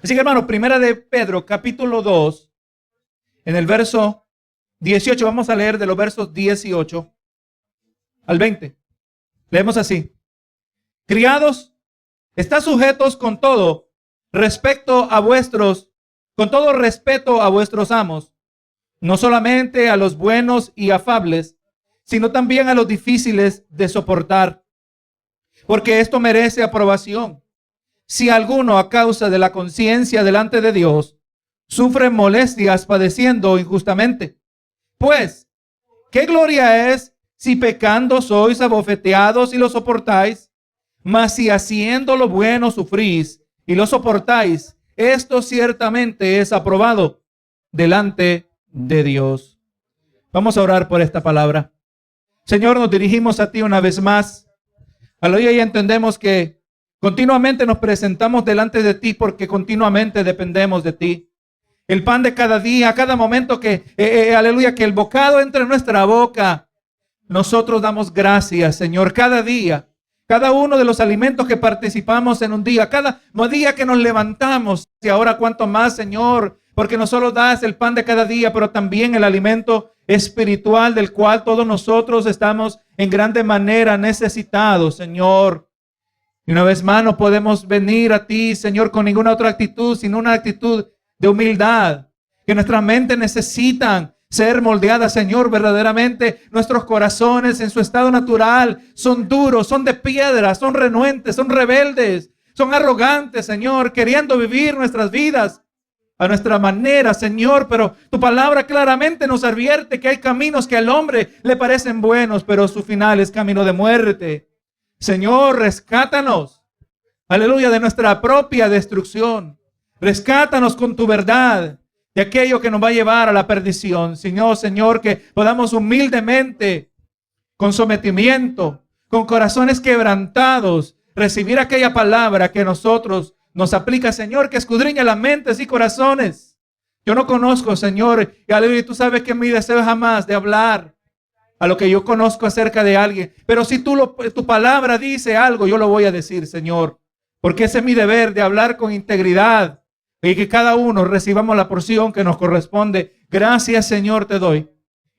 Así que, hermano, primera de Pedro, capítulo 2, en el verso 18, vamos a leer de los versos 18 al 20. Leemos así: criados, estad sujetos con todo respeto a vuestros amos, no solamente a los buenos y afables, sino también a los difíciles de soportar, porque esto merece aprobación. Si alguno, a causa de la conciencia delante de Dios, sufre molestias padeciendo injustamente, pues, ¿qué gloria es si pecando sois abofeteados y lo soportáis? Mas si haciendo lo bueno sufrís y lo soportáis, esto ciertamente es aprobado delante de Dios. Vamos a orar por esta palabra. Señor, nos dirigimos a ti una vez más. Al oír ya entendemos que continuamente nos presentamos delante de ti porque continuamente dependemos de ti. El pan de cada día, cada momento que, aleluya, que el bocado entre en nuestra boca, nosotros damos gracias, Señor, cada día. Cada uno de los alimentos que participamos en un día, cada día que nos levantamos. Y ahora cuánto más, Señor, porque no solo das el pan de cada día, pero también el alimento espiritual del cual todos nosotros estamos en grande manera necesitados, Señor. Y una vez más no podemos venir a ti, Señor, con ninguna otra actitud, sino una actitud de humildad, que nuestras mentes necesitan ser moldeadas, Señor. Verdaderamente nuestros corazones en su estado natural son duros, son de piedra, son renuentes, son rebeldes, son arrogantes, Señor, queriendo vivir nuestras vidas a nuestra manera, Señor. Pero tu palabra claramente nos advierte que hay caminos que al hombre le parecen buenos, pero su final es camino de muerte. Señor, rescátanos, aleluya, de nuestra propia destrucción. Rescátanos con tu verdad de aquello que nos va a llevar a la perdición. Señor, que podamos humildemente, con sometimiento, con corazones quebrantados, recibir aquella palabra que nosotros nos aplica, Señor, que escudriña las mentes y corazones. Yo no conozco, Señor, y aleluya, tú sabes que mi deseo es jamás de hablar a lo que yo conozco acerca de alguien. Pero si tu palabra dice algo, yo lo voy a decir, Señor, porque ese es mi deber, de hablar con integridad y que cada uno recibamos la porción que nos corresponde. Gracias, Señor, te doy.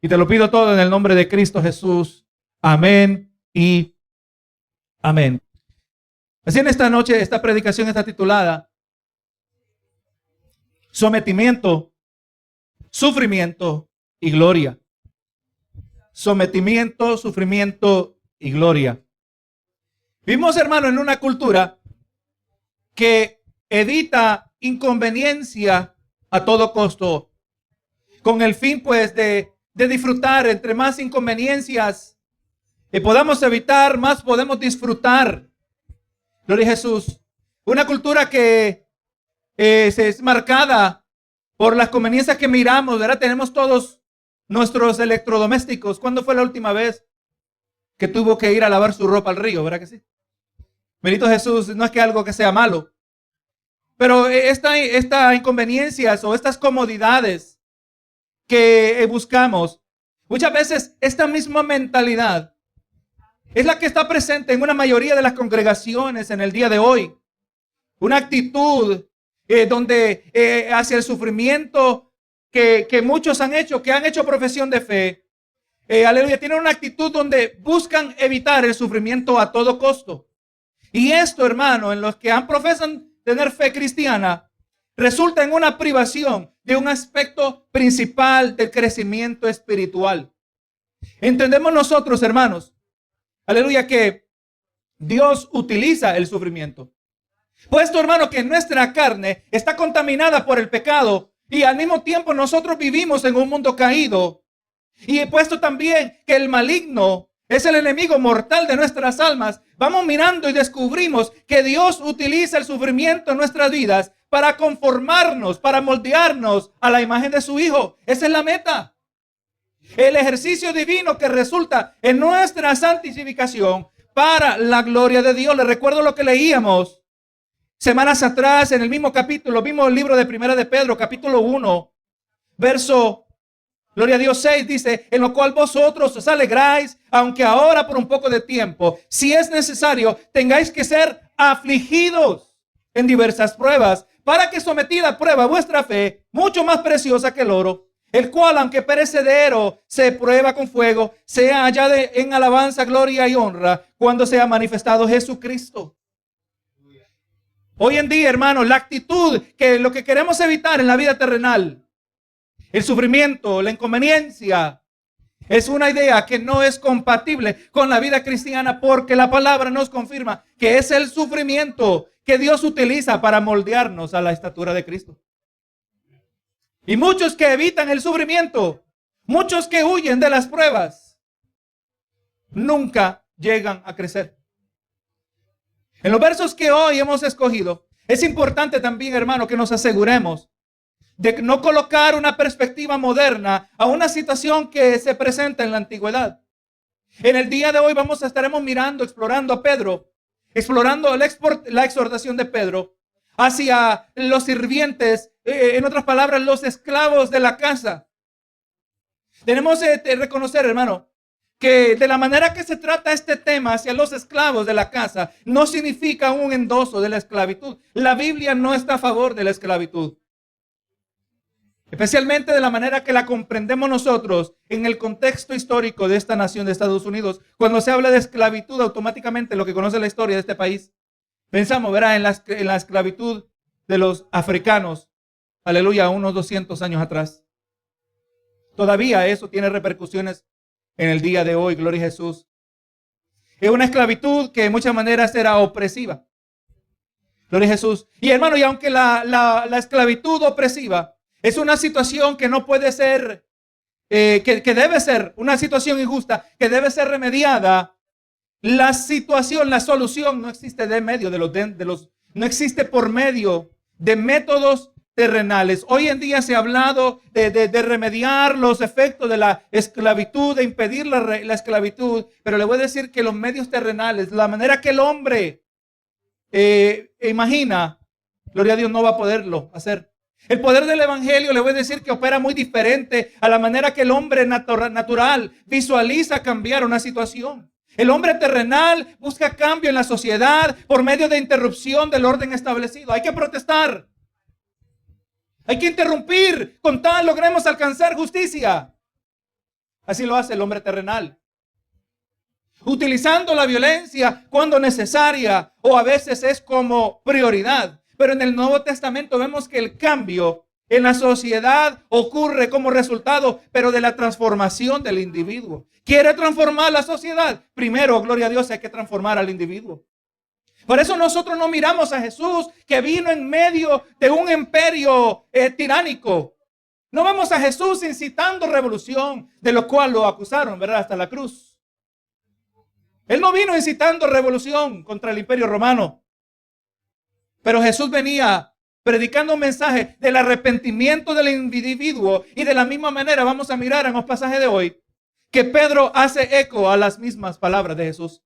Y te lo pido todo en el nombre de Cristo Jesús. Amén y amén. Así en esta noche, esta predicación está titulada Sometimiento, Sufrimiento y Gloria. Sometimiento, sufrimiento y gloria. Vivimos, hermano, en una cultura que evita inconveniencia a todo costo, con el fin, pues, de disfrutar. Entre más inconveniencias podamos evitar, más podemos disfrutar. Gloria a Jesús. Una cultura que es marcada por las conveniencias que miramos, ¿verdad? Tenemos todos nuestros electrodomésticos. ¿Cuándo fue la última vez que tuvo que ir a lavar su ropa al río? ¿Verdad que sí? Bendito Jesús, no es que algo que sea malo, pero esta inconveniencias o estas comodidades que buscamos, muchas veces esta misma mentalidad es la que está presente en una mayoría de las congregaciones en el día de hoy. Una actitud donde hacia el sufrimiento que muchos han hecho, que han hecho profesión de fe, aleluya, tienen una actitud donde buscan evitar el sufrimiento a todo costo. Y esto, hermano, en los que profesan tener fe cristiana, resulta en una privación de un aspecto principal del crecimiento espiritual. Entendemos nosotros, hermanos, aleluya, que Dios utiliza el sufrimiento. Puesto, hermano, que nuestra carne está contaminada por el pecado, y al mismo tiempo nosotros vivimos en un mundo caído. Y he puesto también que el maligno es el enemigo mortal de nuestras almas. Vamos mirando y descubrimos que Dios utiliza el sufrimiento en nuestras vidas para conformarnos, para moldearnos a la imagen de su Hijo. Esa es la meta. El ejercicio divino que resulta en nuestra santificación para la gloria de Dios. Les recuerdo lo que leíamos semanas atrás en el mismo capítulo. Vimos el libro de Primera de Pedro, capítulo 1, verso, gloria a Dios, 6, dice: en lo cual vosotros os alegráis, aunque ahora por un poco de tiempo, si es necesario, tengáis que ser afligidos en diversas pruebas, para que sometida a prueba vuestra fe, mucho más preciosa que el oro, el cual, aunque perecedero, se prueba con fuego, sea hallada en alabanza, gloria y honra, cuando sea manifestado Jesucristo. Hoy en día, hermanos, la actitud que lo que queremos evitar en la vida terrenal, el sufrimiento, la inconveniencia, es una idea que no es compatible con la vida cristiana, porque la palabra nos confirma que es el sufrimiento que Dios utiliza para moldearnos a la estatura de Cristo. Y muchos que evitan el sufrimiento, muchos que huyen de las pruebas, nunca llegan a crecer. En los versos que hoy hemos escogido, es importante también, hermano, que nos aseguremos de no colocar una perspectiva moderna a una situación que se presenta en la antigüedad. En el día de hoy estaremos mirando, explorando a Pedro, explorando la exhortación de Pedro hacia los sirvientes, en otras palabras, los esclavos de la casa. Tenemos que reconocer, hermano, que de la manera que se trata este tema hacia los esclavos de la casa, no significa un endoso de la esclavitud. La Biblia no está a favor de la esclavitud. Especialmente de la manera que la comprendemos nosotros en el contexto histórico de esta nación de Estados Unidos. Cuando se habla de esclavitud, automáticamente lo que conoce la historia de este país, pensamos, verá, en la esclavitud de los africanos, aleluya, unos 200 años atrás. Todavía eso tiene repercusiones en el día de hoy, gloria a Jesús. Es una esclavitud que de muchas maneras era opresiva. Gloria a Jesús. Y hermano, y aunque la esclavitud opresiva es una situación que no puede ser, que debe ser una situación injusta, que debe ser remediada, la solución no existe no existe por medio de métodos terrenales. Hoy en día se ha hablado de remediar los efectos de la esclavitud, de impedir la esclavitud, pero le voy a decir que los medios terrenales, la manera que el hombre imagina, gloria a Dios, no va a poderlo hacer. El poder del evangelio, le voy a decir que opera muy diferente a la manera que el hombre natural visualiza cambiar una situación. El hombre terrenal busca cambio en la sociedad por medio de interrupción del orden establecido. Hay que protestar. Hay que interrumpir con tal logremos alcanzar justicia. Así lo hace el hombre terrenal. Utilizando la violencia cuando necesaria o a veces es como prioridad. Pero en el Nuevo Testamento vemos que el cambio en la sociedad ocurre como resultado, pero de la transformación del individuo. ¿Quiere transformar la sociedad? Primero, gloria a Dios, hay que transformar al individuo. Por eso nosotros no miramos a Jesús que vino en medio de un imperio tiránico. No vemos a Jesús incitando revolución, de lo cual lo acusaron, ¿verdad? Hasta la cruz. Él no vino incitando revolución contra el imperio romano. Pero Jesús venía predicando un mensaje del arrepentimiento del individuo. Y de la misma manera vamos a mirar en los pasajes de hoy que Pedro hace eco a las mismas palabras de Jesús.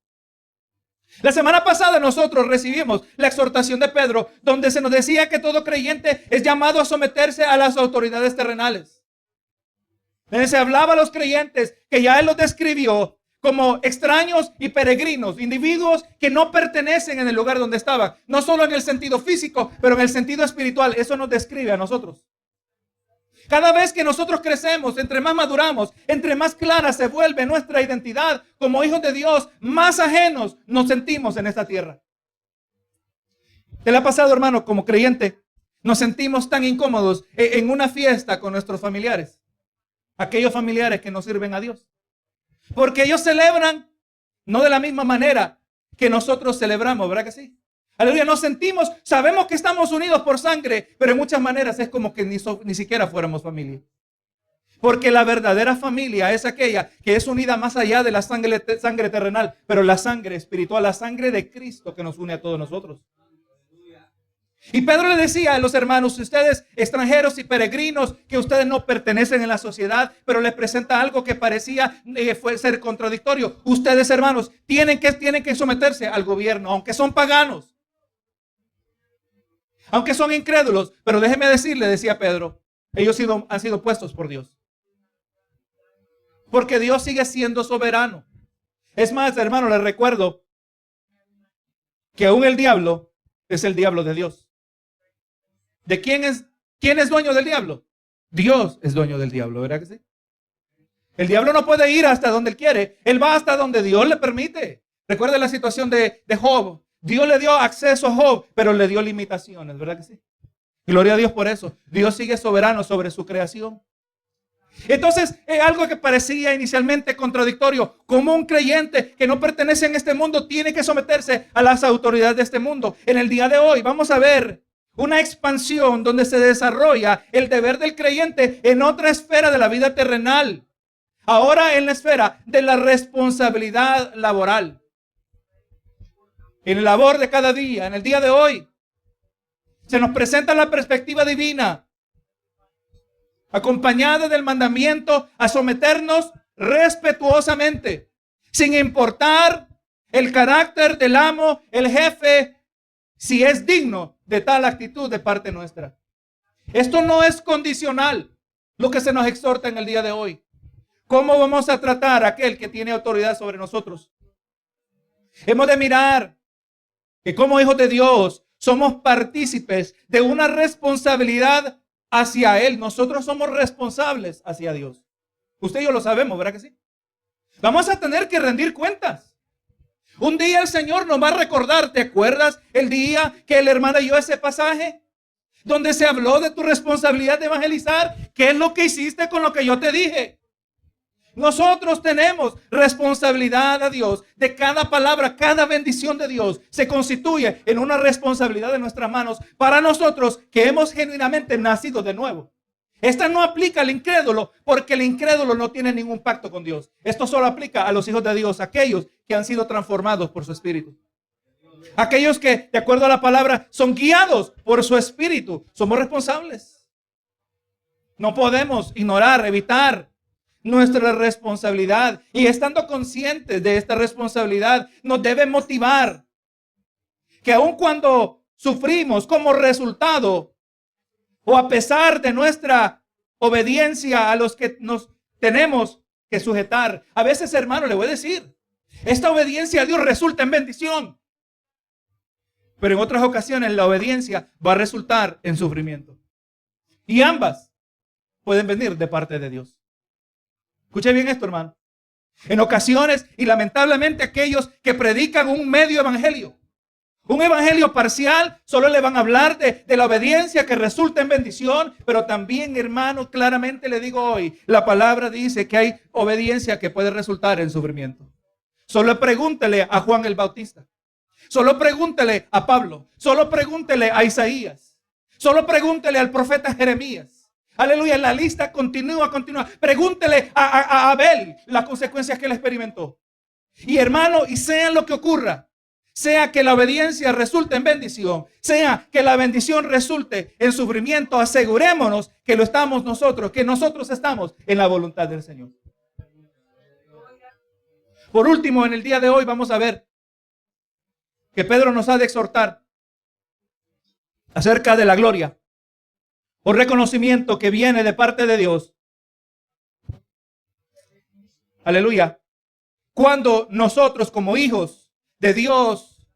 La semana pasada nosotros recibimos la exhortación de Pedro, donde se nos decía que todo creyente es llamado a someterse a las autoridades terrenales. Se hablaba a los creyentes que ya él los describió como extraños y peregrinos, individuos que no pertenecen en el lugar donde estaban, no solo en el sentido físico, pero en el sentido espiritual. Eso nos describe a nosotros. Cada vez que nosotros crecemos, entre más maduramos, entre más clara se vuelve nuestra identidad como hijos de Dios, más ajenos nos sentimos en esta tierra. ¿Te le ha pasado, hermano, como creyente? Nos sentimos tan incómodos en una fiesta con nuestros familiares, aquellos familiares que no sirven a Dios. Porque ellos celebran no de la misma manera que nosotros celebramos, ¿verdad que sí? Aleluya, nos sentimos, sabemos que estamos unidos por sangre, pero en muchas maneras es como que ni siquiera fuéramos familia. Porque la verdadera familia es aquella que es unida más allá de la sangre terrenal, pero la sangre espiritual, la sangre de Cristo que nos une a todos nosotros. Y Pedro le decía a los hermanos, ustedes extranjeros y peregrinos, que ustedes no pertenecen en la sociedad, pero les presenta algo que parecía ser contradictorio. Ustedes, hermanos, tienen que someterse al gobierno, aunque son paganos, aunque son incrédulos. Pero déjeme decirle, decía Pedro, ellos han sido puestos por Dios. Porque Dios sigue siendo soberano. Es más, hermano, les recuerdo que aún el diablo es el diablo de Dios. ¿De quién es dueño del diablo? Dios es dueño del diablo, ¿verdad que sí? El diablo no puede ir hasta donde él quiere. Él va hasta donde Dios le permite. Recuerda la situación de Job. Dios le dio acceso a Job, pero le dio limitaciones, ¿verdad que sí? Gloria a Dios por eso. Dios sigue soberano sobre su creación. Entonces, es algo que parecía inicialmente contradictorio. Como un creyente que no pertenece en este mundo tiene que someterse a las autoridades de este mundo. En el día de hoy vamos a ver una expansión donde se desarrolla el deber del creyente en otra esfera de la vida terrenal. Ahora en la esfera de la responsabilidad laboral. En el labor de cada día, en el día de hoy, se nos presenta la perspectiva divina, acompañada del mandamiento a someternos respetuosamente, sin importar el carácter del amo, el jefe, si es digno de tal actitud de parte nuestra. Esto no es condicional, lo que se nos exhorta en el día de hoy. ¿Cómo vamos a tratar a aquel que tiene autoridad sobre nosotros? Hemos de mirar que como hijos de Dios somos partícipes de una responsabilidad hacia Él. Nosotros somos responsables hacia Dios. Usted y yo lo sabemos, ¿verdad que sí? Vamos a tener que rendir cuentas. Un día el Señor nos va a recordar. ¿Te acuerdas el día que el hermano leyó ese pasaje? Donde se habló de tu responsabilidad de evangelizar. ¿Qué es lo que hiciste con lo que yo te dije? Nosotros tenemos responsabilidad a Dios. De cada palabra, cada bendición de Dios se constituye en una responsabilidad de nuestras manos para nosotros que hemos genuinamente nacido de nuevo. Esta no aplica al incrédulo porque el incrédulo no tiene ningún pacto con Dios. Esto solo aplica a los hijos de Dios, aquellos que han sido transformados por su espíritu. Aquellos que, de acuerdo a la palabra, son guiados por su espíritu. Somos responsables. No podemos ignorar, evitar nuestra responsabilidad, y estando conscientes de esta responsabilidad nos debe motivar que aun cuando sufrimos como resultado o a pesar de nuestra obediencia a los que nos tenemos que sujetar, a veces, hermano, le voy a decir, esta obediencia a Dios resulta en bendición, pero en otras ocasiones la obediencia va a resultar en sufrimiento, y ambas pueden venir de parte de Dios. Escuche bien esto, hermano. En ocasiones, y lamentablemente aquellos que predican un medio evangelio, un evangelio parcial, solo le van a hablar de la obediencia que resulta en bendición, pero también, hermano, claramente le digo hoy, la palabra dice que hay obediencia que puede resultar en sufrimiento. Solo pregúntele a Juan el Bautista, solo pregúntele a Pablo, solo pregúntele a Isaías, solo pregúntele al profeta Jeremías. Aleluya, la lista continúa. Pregúntele a Abel las consecuencias que él experimentó. Y hermano, y sea lo que ocurra, sea que la obediencia resulte en bendición, sea que la bendición resulte en sufrimiento, asegurémonos que lo estamos nosotros, que nosotros estamos en la voluntad del Señor. Por último, en el día de hoy vamos a ver que Pedro nos ha de exhortar acerca de la gloria o reconocimiento que viene de parte de Dios. Aleluya. Cuando nosotros como hijos de Dios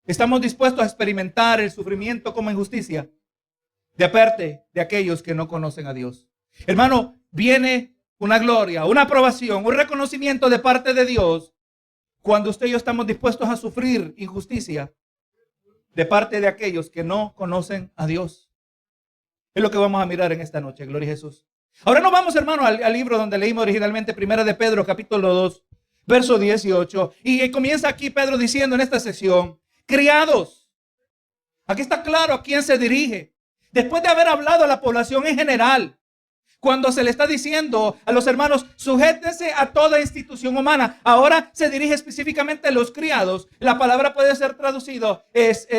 estamos dispuestos a experimentar el sufrimiento como injusticia de parte de aquellos que no conocen a Dios. Hermano, viene una gloria, una aprobación, un reconocimiento de parte de Dios cuando usted y yo estamos dispuestos a sufrir injusticia de parte de aquellos que no conocen a Dios. Es lo que vamos a mirar en esta noche, gloria a Jesús. Ahora nos vamos, hermano, al libro donde leímos originalmente, Primera de Pedro, capítulo 2, verso 18. Y comienza aquí Pedro diciendo en esta sección, criados. Aquí está claro a quién se dirige. Después de haber hablado a la población en general, cuando se le está diciendo a los hermanos, sujétense a toda institución humana. Ahora se dirige específicamente a los criados. La palabra puede ser traducido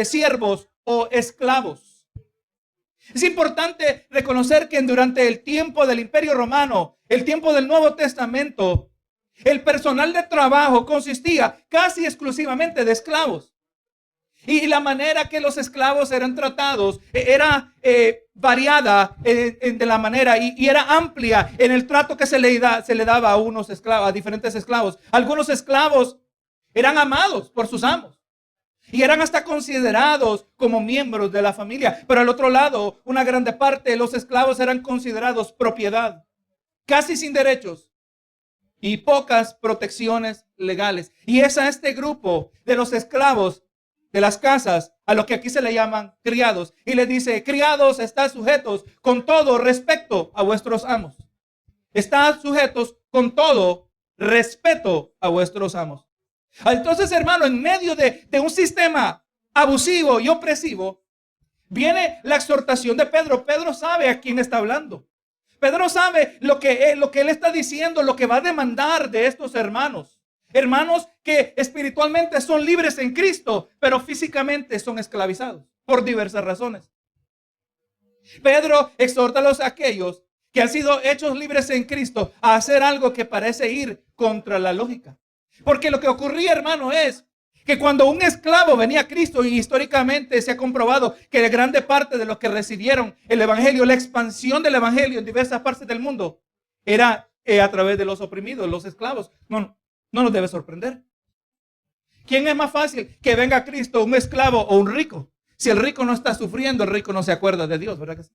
siervos o esclavos. Es importante reconocer que durante el tiempo del Imperio Romano, el tiempo del Nuevo Testamento, el personal de trabajo consistía casi exclusivamente de esclavos. Y la manera que los esclavos eran tratados era variada de la manera y era amplia en el trato que se le daba a unos esclavos, a diferentes esclavos. Algunos esclavos eran amados por sus amos. Y eran hasta considerados como miembros de la familia. Pero al otro lado, una grande parte de los esclavos eran considerados propiedad, casi sin derechos y pocas protecciones legales. Y es a este grupo de los esclavos de las casas, a lo que aquí se le llaman criados. Y les dice: criados, estad sujetos con todo respeto a vuestros amos. Estad sujetos con todo respeto a vuestros amos. Entonces, hermano, en medio de un sistema abusivo y opresivo, viene la exhortación de Pedro. Pedro sabe a quién está hablando. Pedro sabe lo que él está diciendo, lo que va a demandar de estos hermanos. Hermanos que espiritualmente son libres en Cristo, pero físicamente son esclavizados por diversas razones. Pedro exhorta a aquellos que han sido hechos libres en Cristo a hacer algo que parece ir contra la lógica. Porque lo que ocurría, hermano, es que cuando un esclavo venía a Cristo, y históricamente se ha comprobado que grande parte de los que recibieron el evangelio, la expansión del evangelio en diversas partes del mundo, era a través de los oprimidos, los esclavos. No nos debe sorprender. ¿Quién es más fácil que venga a Cristo, un esclavo o un rico? Si el rico no está sufriendo, el rico no se acuerda de Dios, ¿verdad que sí?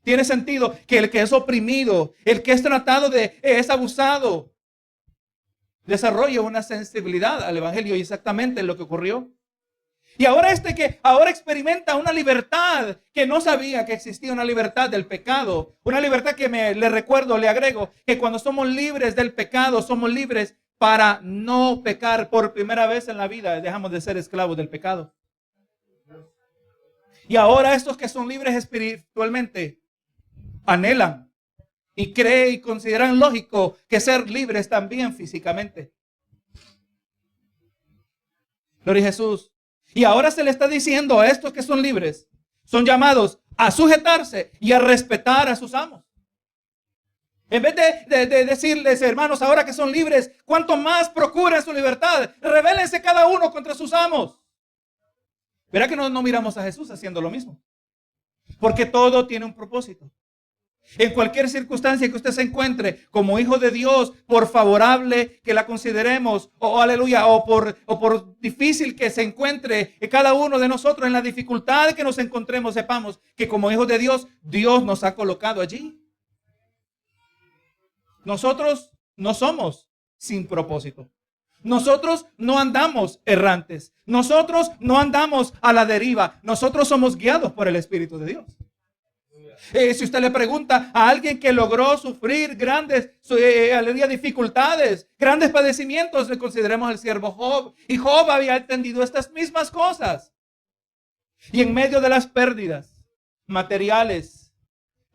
Tiene sentido que el que es oprimido, el que es tratado es abusado, desarrolla una sensibilidad al evangelio, y exactamente lo que ocurrió. Y ahora que ahora experimenta una libertad que no sabía que existía, una libertad del pecado, una libertad que le agrego, que cuando somos libres del pecado, somos libres para no pecar. Por primera vez en la vida dejamos de ser esclavos del pecado. Y ahora estos que son libres espiritualmente anhelan y creen y consideran lógico que ser libres también físicamente. Gloria a Jesús. Y ahora se le está diciendo a estos que son libres, son llamados a sujetarse y a respetar a sus amos. En vez de decirles, hermanos, ahora que son libres, cuanto más procuren su libertad, rebélense cada uno contra sus amos. Verá que no miramos a Jesús haciendo lo mismo. Porque todo tiene un propósito. En cualquier circunstancia que usted se encuentre como hijo de Dios, por favorable que la consideremos, aleluya, o por difícil que se encuentre cada uno de nosotros, en la dificultad que nos encontremos, sepamos que como hijos de Dios, Dios nos ha colocado allí. Nosotros no somos sin propósito. Nosotros no andamos errantes. Nosotros no andamos a la deriva. Nosotros somos guiados por el Espíritu de Dios. Si usted le pregunta a alguien que logró sufrir grandes dificultades, grandes padecimientos, le consideremos el siervo Job. Y Job había entendido estas mismas cosas. Y en medio de las pérdidas materiales,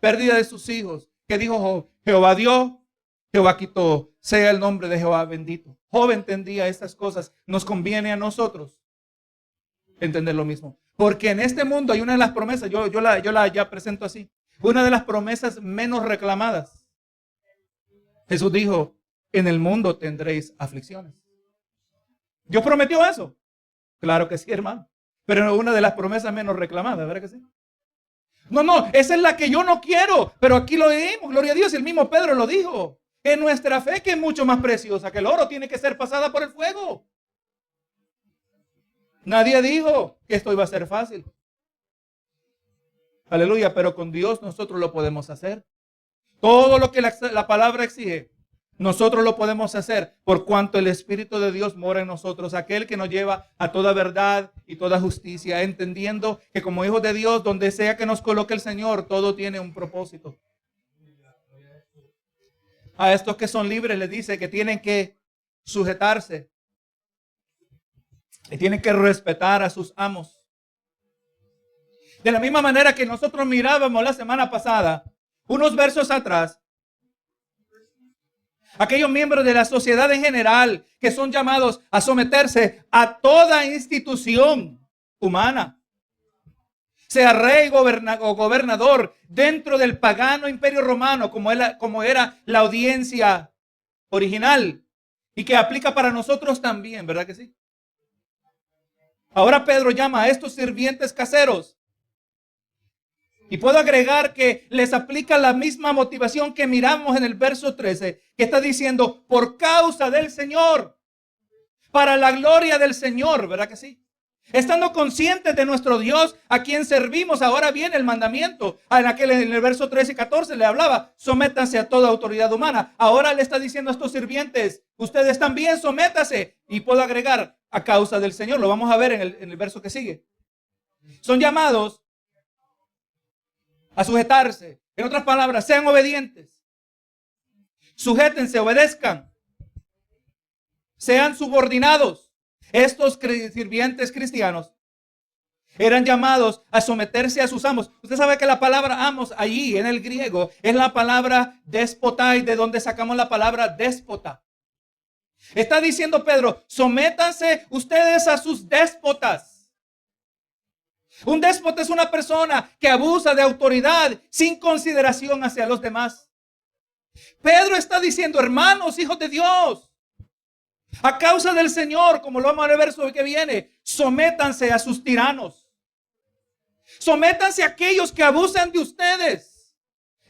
pérdida de sus hijos, ¿qué dijo Job? Jehová dio, Jehová quitó, sea el nombre de Jehová bendito. Job entendía estas cosas. Nos conviene a nosotros entender lo mismo. Porque en este mundo hay una de las promesas, yo la ya presento así, una de las promesas menos reclamadas. Jesús dijo, en el mundo tendréis aflicciones. ¿Dios prometió eso? Claro que sí, hermano. Pero una de las promesas menos reclamadas, ¿verdad que sí? No, esa es la que yo no quiero, pero aquí lo leímos, gloria a Dios, el mismo Pedro lo dijo. En nuestra fe, que es mucho más preciosa que el oro, tiene que ser pasada por el fuego. Nadie dijo que esto iba a ser fácil. Aleluya, pero con Dios nosotros lo podemos hacer. Todo lo que la palabra exige, nosotros lo podemos hacer por cuanto el Espíritu de Dios mora en nosotros, aquel que nos lleva a toda verdad y toda justicia, entendiendo que como hijos de Dios, donde sea que nos coloque el Señor, todo tiene un propósito. A estos que son libres les dice que tienen que sujetarse y tienen que respetar a sus amos. De la misma manera que nosotros mirábamos la semana pasada, unos versos atrás, aquellos miembros de la sociedad en general que son llamados a someterse a toda institución humana, sea rey o gobernador, dentro del pagano imperio romano, como era la audiencia original, y que aplica para nosotros también, ¿verdad que sí? Ahora Pedro llama a estos sirvientes caseros. Y puedo agregar que les aplica la misma motivación que miramos en el verso 13, que está diciendo, por causa del Señor, para la gloria del Señor, ¿verdad que sí? Estando conscientes de nuestro Dios, a quien servimos. Ahora viene el mandamiento. En el verso 13 y 14 le hablaba, sométanse a toda autoridad humana. Ahora le está diciendo a estos sirvientes, ustedes también sométanse. Y puedo agregar, a causa del Señor. Lo vamos a ver en el verso que sigue. Son llamados a sujetarse. En otras palabras, sean obedientes. Sujétense, obedezcan. Sean subordinados. Estos sirvientes cristianos eran llamados a someterse a sus amos. Usted sabe que la palabra amos allí en el griego es la palabra despotai, de donde sacamos la palabra déspota. Está diciendo Pedro, sométanse ustedes a sus déspotas. Un déspota es una persona que abusa de autoridad sin consideración hacia los demás. Pedro está diciendo, hermanos, hijos de Dios, a causa del Señor, como lo vamos a ver en el verso que viene, sométanse a sus tiranos. Sométanse a aquellos que abusan de ustedes.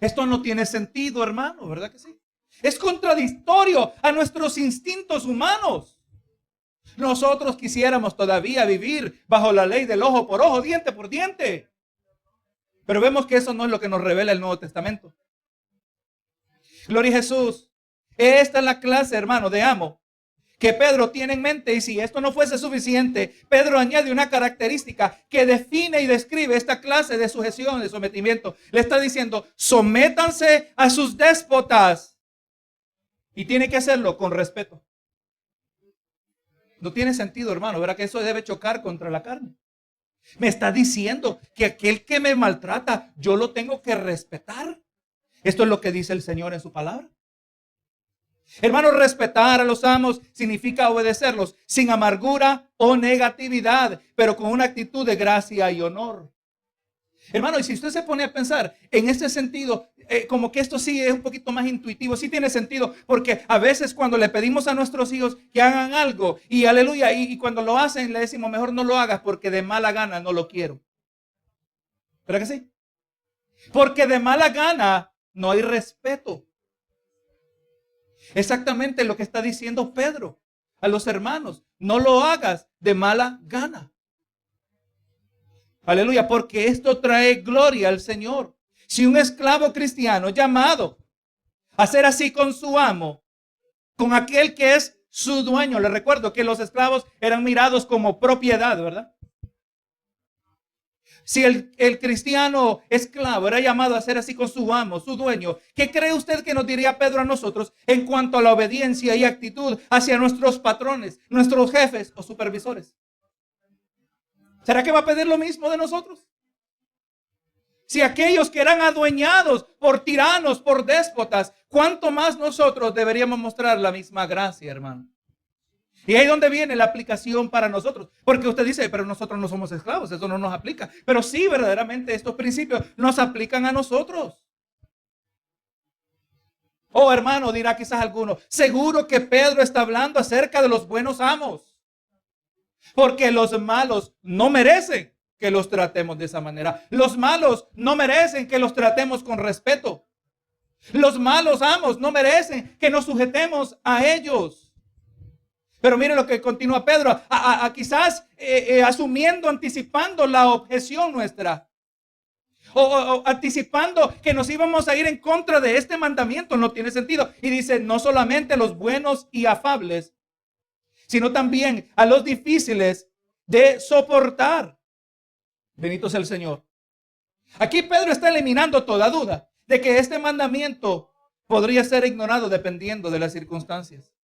Esto no tiene sentido, hermano, ¿verdad que sí? Es contradictorio a nuestros instintos humanos. Nosotros quisiéramos todavía vivir bajo la ley del ojo por ojo, diente por diente. Pero vemos que eso no es lo que nos revela el Nuevo Testamento. Gloria a Jesús. Esta es la clase, hermano, de amo que Pedro tiene en mente. Y si esto no fuese suficiente, Pedro añade una característica que define y describe esta clase de sujeción, de sometimiento. Le está diciendo, sométanse a sus déspotas. Y tiene que hacerlo con respeto. No tiene sentido, hermano. ¿Verdad que eso debe chocar contra la carne? Me está diciendo que aquel que me maltrata, yo lo tengo que respetar. Esto es lo que dice el Señor en su palabra. Hermano, respetar a los amos significa obedecerlos sin amargura o negatividad, pero con una actitud de gracia y honor. Hermano, y si usted se pone a pensar en ese sentido, como que esto sí es un poquito más intuitivo, sí tiene sentido, porque a veces cuando le pedimos a nuestros hijos que hagan algo, y aleluya, y cuando lo hacen le decimos, mejor no lo hagas porque de mala gana no lo quiero. ¿Verdad que sí? Porque de mala gana no hay respeto. Exactamente lo que está diciendo Pedro a los hermanos. No lo hagas de mala gana. Aleluya, porque esto trae gloria al Señor. Si un esclavo cristiano llamado a ser así con su amo, con aquel que es su dueño, le recuerdo que los esclavos eran mirados como propiedad, ¿verdad? Si el cristiano esclavo era llamado a ser así con su amo, su dueño, ¿qué cree usted que nos diría Pedro a nosotros en cuanto a la obediencia y actitud hacia nuestros patrones, nuestros jefes o supervisores? ¿Será que va a pedir lo mismo de nosotros? Si aquellos que eran adueñados por tiranos, por déspotas, ¿cuánto más nosotros deberíamos mostrar la misma gracia, hermano? Y ahí es donde viene la aplicación para nosotros. Porque usted dice, pero nosotros no somos esclavos, eso no nos aplica. Pero sí, verdaderamente estos principios nos aplican a nosotros. Oh, hermano, dirá quizás alguno, seguro que Pedro está hablando acerca de los buenos amos. Porque los malos no merecen que los tratemos de esa manera. Los malos no merecen que los tratemos con respeto. Los malos amos no merecen que nos sujetemos a ellos. Pero mire lo que continúa Pedro, quizás asumiendo, anticipando la objeción nuestra. O anticipando que nos íbamos a ir en contra de este mandamiento, no tiene sentido. Y dice, no solamente a los buenos y afables, sino también a los difíciles de soportar. Bendito sea el Señor. Aquí Pedro está eliminando toda duda de que este mandamiento podría ser ignorado dependiendo de las circunstancias.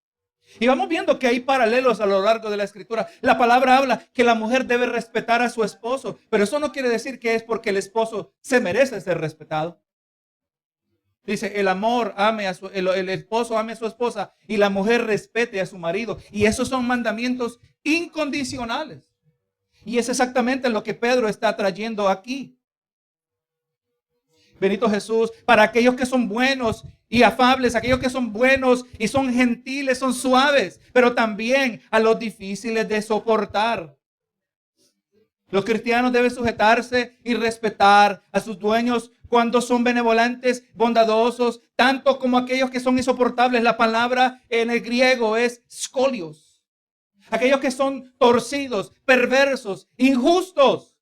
Y vamos viendo que hay paralelos a lo largo de la Escritura. La palabra habla que la mujer debe respetar a su esposo, pero eso no quiere decir que es porque el esposo se merece ser respetado. Dice, el esposo ame a su esposa y la mujer respete a su marido. Y esos son mandamientos incondicionales. Y es exactamente lo que Pedro está trayendo aquí. Bendito Jesús, para aquellos que son buenos y afables, aquellos que son buenos y son gentiles, son suaves, pero también a los difíciles de soportar. Los cristianos deben sujetarse y respetar a sus dueños cuando son benevolentes, bondadosos, tanto como aquellos que son insoportables. La palabra en el griego es skolios. aquellos que son torcidos, perversos, injustos.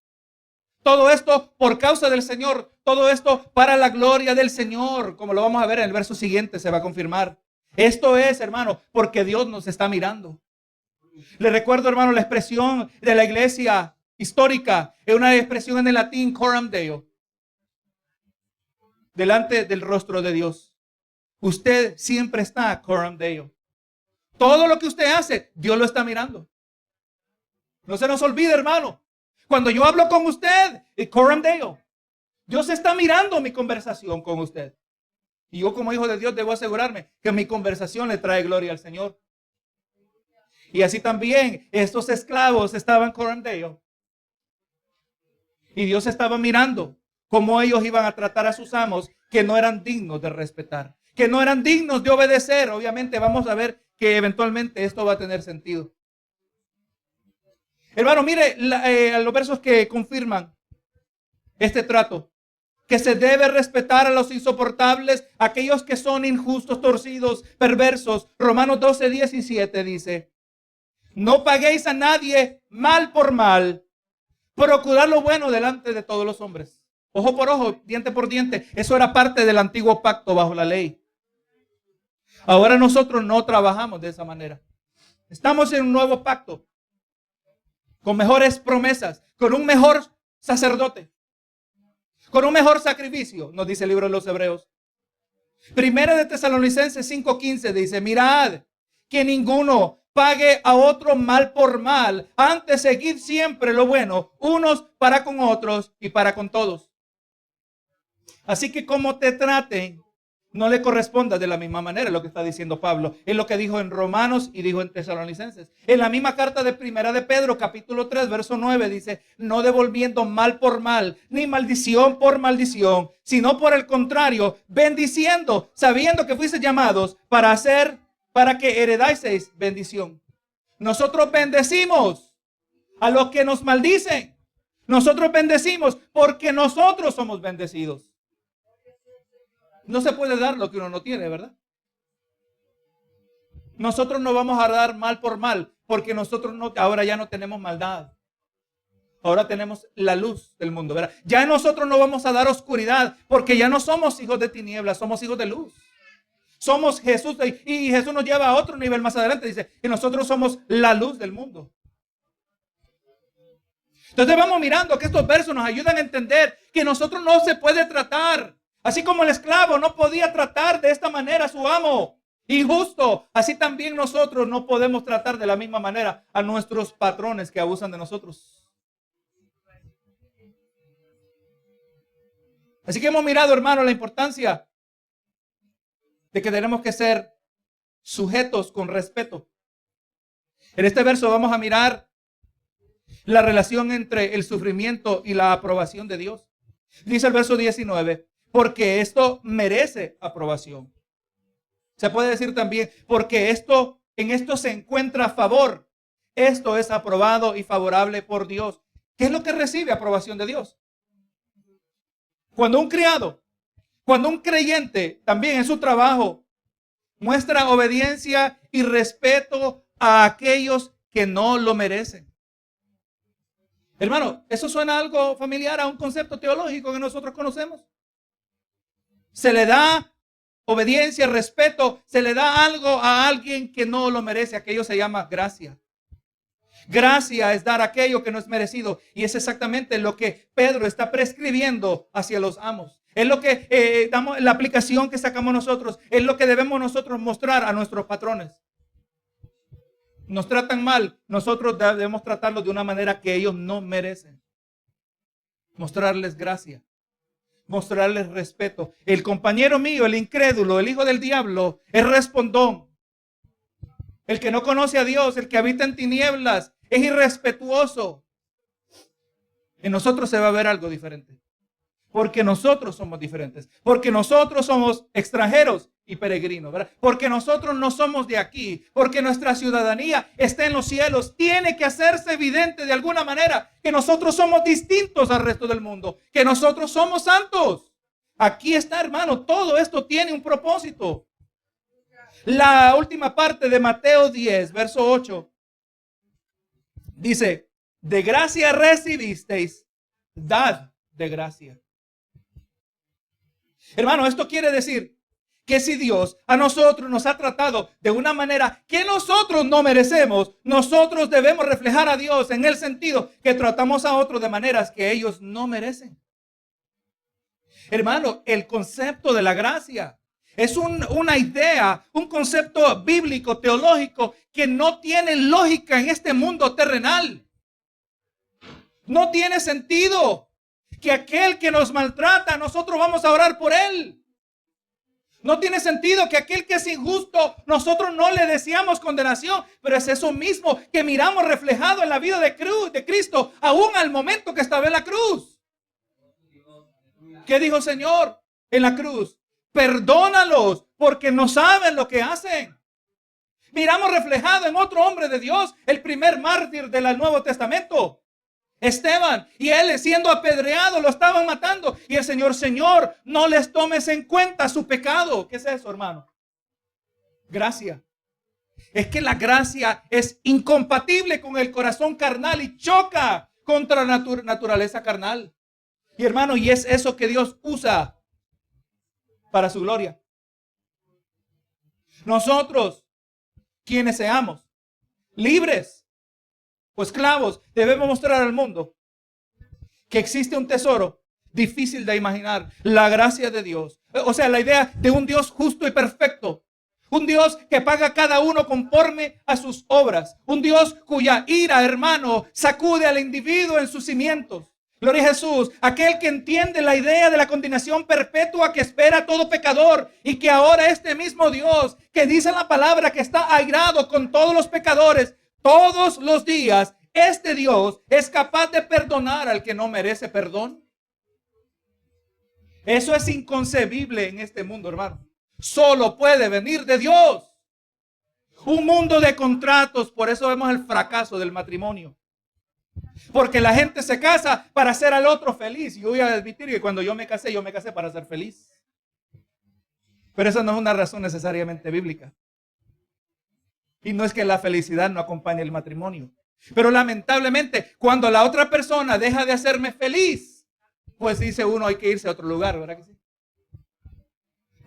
Todo esto por causa del Señor, todo esto para la gloria del Señor, como lo vamos a ver en el verso siguiente, se va a confirmar. Esto es, hermano, porque Dios nos está mirando. Le recuerdo, hermano, la expresión de la iglesia histórica, es una expresión en el latín, coram Deo, delante del rostro de Dios. Usted siempre está coram Deo. Todo lo que usted hace, Dios lo está mirando. No se nos olvide, hermano. Cuando yo hablo con usted, coram Deo, Dios está mirando mi conversación con usted. Y yo como hijo de Dios debo asegurarme que mi conversación le trae gloria al Señor. Y así también estos esclavos estaban coram Deo. Y Dios estaba mirando cómo ellos iban a tratar a sus amos que no eran dignos de respetar, que no eran dignos de obedecer. Obviamente vamos a ver que eventualmente esto va a tener sentido. Hermano, mire los versos que confirman este trato. Que se debe respetar a los insoportables, aquellos que son injustos, torcidos, perversos. Romanos 12:17 dice: no paguéis a nadie mal por mal. Procurad lo bueno delante de todos los hombres. Ojo por ojo, diente por diente. Eso era parte del antiguo pacto bajo la ley. Ahora nosotros no trabajamos de esa manera. Estamos en un nuevo pacto, con mejores promesas, con un mejor sacerdote, con un mejor sacrificio, nos dice el libro de los Hebreos. Primera de Tesalonicenses 5:15 dice: mirad que ninguno pague a otro mal por mal, antes seguid siempre lo bueno, unos para con otros y para con todos. Así que como te traten, no le corresponda de la misma manera, es lo que está diciendo Pablo. Es lo que dijo en Romanos y dijo en Tesalonicenses. En la misma carta de Primera de Pedro, capítulo 3, verso 9, dice: no devolviendo mal por mal, ni maldición por maldición, sino por el contrario, bendiciendo, sabiendo que fuisteis llamados para que heredaseis bendición. Nosotros bendecimos a los que nos maldicen. Nosotros bendecimos porque nosotros somos bendecidos. No se puede dar lo que uno no tiene, ¿verdad? Nosotros no vamos a dar mal por mal, porque nosotros ahora ya no tenemos maldad. Ahora tenemos la luz del mundo, ¿verdad? Ya nosotros no vamos a dar oscuridad, porque ya no somos hijos de tinieblas, somos hijos de luz. Somos Jesús, y Jesús nos lleva a otro nivel más adelante, dice que nosotros somos la luz del mundo. Entonces vamos mirando que estos versos nos ayudan a entender que nosotros no se puede tratar. Así como el esclavo no podía tratar de esta manera a su amo, injusto, así también nosotros no podemos tratar de la misma manera a nuestros patrones que abusan de nosotros. Así que hemos mirado, hermano, la importancia de que tenemos que ser sujetos con respeto. En este verso vamos a mirar la relación entre el sufrimiento y la aprobación de Dios. Dice el verso 19: porque esto merece aprobación. Se puede decir también, porque en esto se encuentra favor. Esto es aprobado y favorable por Dios. ¿Qué es lo que recibe aprobación de Dios? Cuando un criado, cuando un creyente también en su trabajo muestra obediencia y respeto a aquellos que no lo merecen. Hermano, eso suena algo familiar a un concepto teológico que nosotros conocemos. Se le da obediencia, respeto, se le da algo a alguien que no lo merece. Aquello se llama gracia. Gracia es dar aquello que no es merecido. Y es exactamente lo que Pedro está prescribiendo hacia los amos. Es lo que damos, la aplicación que sacamos nosotros. Es lo que debemos nosotros mostrar a nuestros patrones. Nos tratan mal, nosotros debemos tratarlos de una manera que ellos no merecen. Mostrarles gracia. Mostrarles respeto. El compañero mío, el incrédulo, el hijo del diablo, es respondón. El que no conoce a Dios, el que habita en tinieblas, es irrespetuoso. En nosotros se va a ver algo diferente. Porque nosotros somos diferentes. Porque nosotros somos extranjeros y peregrinos, ¿verdad? Porque nosotros no somos de aquí. Porque nuestra ciudadanía está en los cielos. Tiene que hacerse evidente de alguna manera que nosotros somos distintos al resto del mundo. Que nosotros somos santos. Aquí está, hermano. Todo esto tiene un propósito. La última parte de Mateo 10, verso 8. Dice, de gracia recibisteis, dad de gracia. Hermano, esto quiere decir que si Dios a nosotros nos ha tratado de una manera que nosotros no merecemos, nosotros debemos reflejar a Dios en el sentido que tratamos a otros de maneras que ellos no merecen. Hermano, el concepto de la gracia es una idea, un concepto bíblico, teológico, que no tiene lógica en este mundo terrenal. No tiene sentido que aquel que nos maltrata, nosotros vamos a orar por él. No tiene sentido que aquel que es injusto, nosotros no le deseamos condenación, pero es eso mismo que miramos reflejado en la vida de Cristo, aún al momento que estaba en la cruz. ¿Qué dijo el Señor en la cruz? Perdónalos porque no saben lo que hacen. Miramos reflejado en otro hombre de Dios, el primer mártir del Nuevo Testamento, Esteban, y él siendo apedreado lo estaban matando, y el Señor, Señor, no les tomes en cuenta su pecado. ¿Qué es eso, hermano? Gracia. Es que la gracia es incompatible con el corazón carnal y choca contra la naturaleza carnal. Y hermano, y es eso que Dios usa para su gloria. Nosotros, quienes seamos libres o esclavos, debemos mostrar al mundo que existe un tesoro difícil de imaginar, la gracia de Dios. O sea, la idea de un Dios justo y perfecto, un Dios que paga a cada uno conforme a sus obras, un Dios cuya ira, hermano, sacude al individuo en sus cimientos. Gloria a Jesús, aquel que entiende la idea de la condenación perpetua que espera a todo pecador, y que ahora este mismo Dios que dice en la palabra que está airado con todos los pecadores todos los días, este Dios es capaz de perdonar al que no merece perdón. Eso es inconcebible en este mundo, hermano. Solo puede venir de Dios. Un mundo de contratos, por eso vemos el fracaso del matrimonio. Porque la gente se casa para hacer al otro feliz. Y yo voy a admitir que cuando yo me casé para ser feliz. Pero esa no es una razón necesariamente bíblica. Y no es que la felicidad no acompañe el matrimonio. Pero lamentablemente, cuando la otra persona deja de hacerme feliz, pues dice uno, hay que irse a otro lugar, ¿verdad que sí?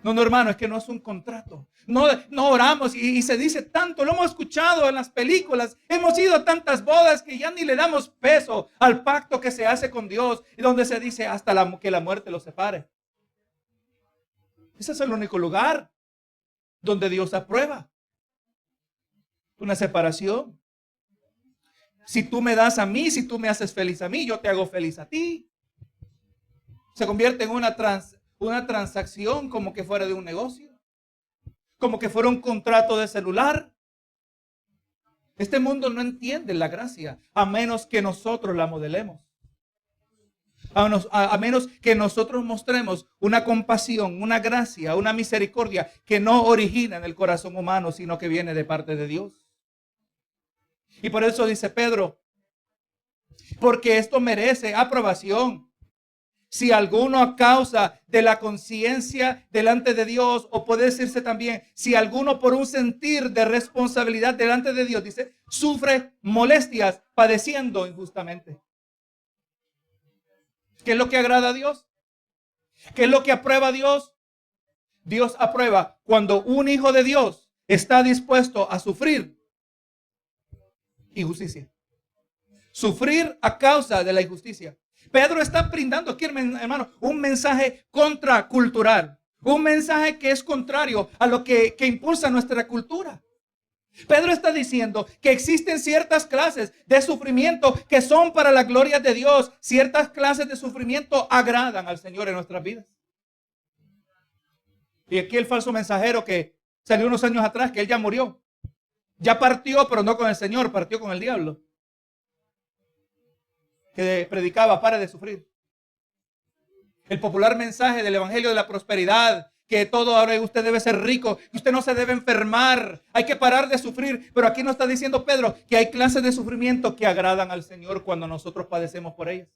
No, hermano, es que no es un contrato. No oramos y se dice tanto, lo hemos escuchado en las películas, hemos ido a tantas bodas que ya ni le damos peso al pacto que se hace con Dios y donde se dice hasta que la muerte los separe. Ese es el único lugar donde Dios aprueba una separación. Si tú me das a mí, si tú me haces feliz a mí, yo te hago feliz a ti. Se convierte en una transacción como que fuera de un negocio, como que fuera un contrato de celular. Este mundo no entiende la gracia a menos que nosotros la modelemos. A menos que nosotros mostremos una compasión, una gracia, una misericordia que no origina en el corazón humano, sino que viene de parte de Dios. Y por eso dice Pedro, porque esto merece aprobación. Si alguno a causa de la conciencia delante de Dios, o puede decirse también, si alguno por un sentir de responsabilidad delante de Dios, dice, sufre molestias padeciendo injustamente. ¿Qué es lo que agrada a Dios? ¿Qué es lo que aprueba a Dios? Dios aprueba cuando un hijo de Dios está dispuesto a sufrir injusticia. Sufrir a causa de la injusticia. Pedro está brindando aquí, hermano, un mensaje contracultural. Un mensaje que es contrario a lo que impulsa nuestra cultura. Pedro está diciendo que existen ciertas clases de sufrimiento que son para la gloria de Dios. Ciertas clases de sufrimiento agradan al Señor en nuestras vidas. Y aquí el falso mensajero que salió unos años atrás, que él ya murió. Ya partió, pero no con el Señor, partió con el diablo. Que predicaba, pare de sufrir. El popular mensaje del evangelio de la prosperidad, que todo ahora usted debe ser rico, que usted no se debe enfermar, hay que parar de sufrir. Pero aquí nos está diciendo Pedro que hay clases de sufrimiento que agradan al Señor cuando nosotros padecemos por ellas.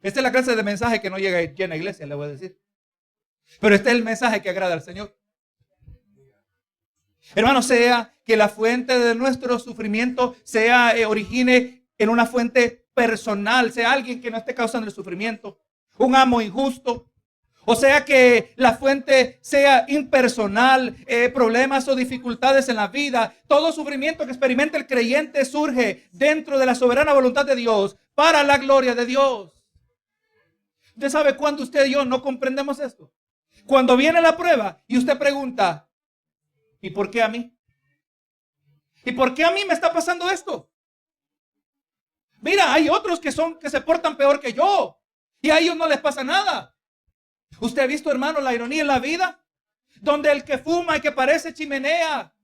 Esta es la clase de mensaje que no llega llena a iglesia, le voy a decir. Pero este es el mensaje que agrada al Señor. Hermano, sea que la fuente de nuestro sufrimiento origine en una fuente personal, sea alguien que no esté causando el sufrimiento, un amo injusto, o sea que la fuente sea impersonal, problemas o dificultades en la vida. Todo sufrimiento que experimenta el creyente surge dentro de la soberana voluntad de Dios para la gloria de Dios. ¿Usted sabe cuándo usted y yo no comprendemos esto? Cuando viene la prueba y usted pregunta, ¿y por qué a mí? ¿Y por qué a mí me está pasando esto? Mira, hay otros que se portan peor que yo y a ellos no les pasa nada. ¿Usted ha visto, hermano, la ironía en la vida? Donde el que fuma y que parece chimenea